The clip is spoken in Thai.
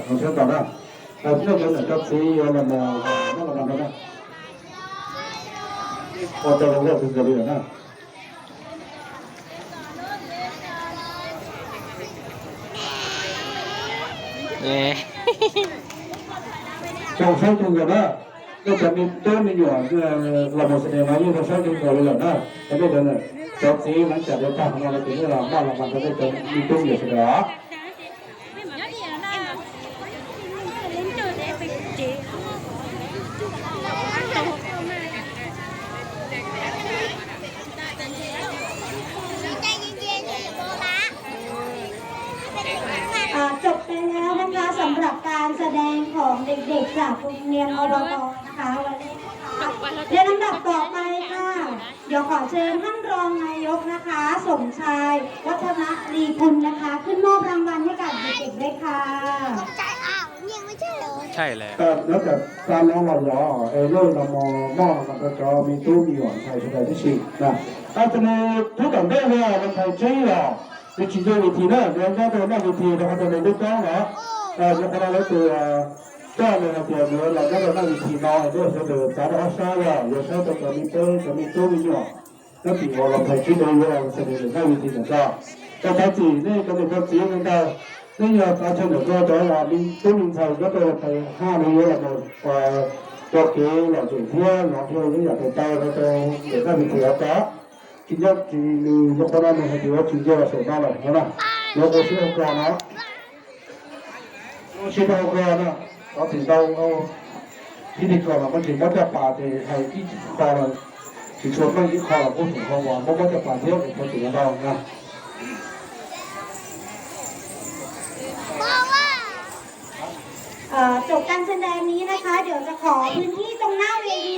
我先讲了，这个呢叫谁要那么那个什么呢？我这个我是这里的呢。trong sáu trường rồi đó, cái phần mình tôi mình nhỏ là một sự nói như trong sáu trường rồi đó, cái bây giờ này, trong sĩ vẫn trả được tăng nó là tính là bao làm cái trong đi chung nhiều sự đó.จบไปแล้วนะคะสำหรับการแสดงของเด็กๆจากโรงเรียนอบตนะคะวันนี้เรียนลำดับต่อไปค่ะเดี๋ยวขอเชิญท่านรองนายกนะคะสมชายวัฒนลีกุลนะคะขึ้นมอบรางวัลให้กับเด็กๆด้วยค่ะยังไม่ใช่เหรอใช่แล้วแล้วจากการน้องเราหล่อเรื่องเรามองมันก็จะมีตู้มีหวานไทยสบายที่สุดนะอาจจะมีทุกอย่างได้เลยมันไทยจริงหรอในชิ้นเดียววิธีนะเรื่องนั้นเป็นวิธีเราจะในลูกน้องเหรอจะพอเราตัวก็เลยเราตัวเนื้อเราก็จะวิธีน้อยด้วยเสด็จสารพัดสายอย่าใช้ตัวมีตู้มีหยอกแล้วถึงเราไทยชิ้นเดียวเราเสด็จได้วิธีนั้นก็ไทยจีนี่ก็เป็นคนจีนกันได้นี่เราอาจจะเหนือก็จะว่ามีตู้มีไทยก็ตัวไป5 million là một cho cái là chuyện kia nó theo những nhà thầy tao nó để ra vị trí đó có chính nhất thì lúc đó mình hay thiếu chính là sổ ba này thế nào nó có sự hậu quả nó sự hậu quả nó có thể đâu khi thì còn là con chỉ có chặt bà thì hay cái kho là chỉ xuống mấy cái kho là cũng chỉ kho vào không có chặt bà thiếu thì có chỉ là đâu nhaจบการแสดงนี้นะคะเดี๋ยวจะขอพื้นที่ตรงหน้าเวที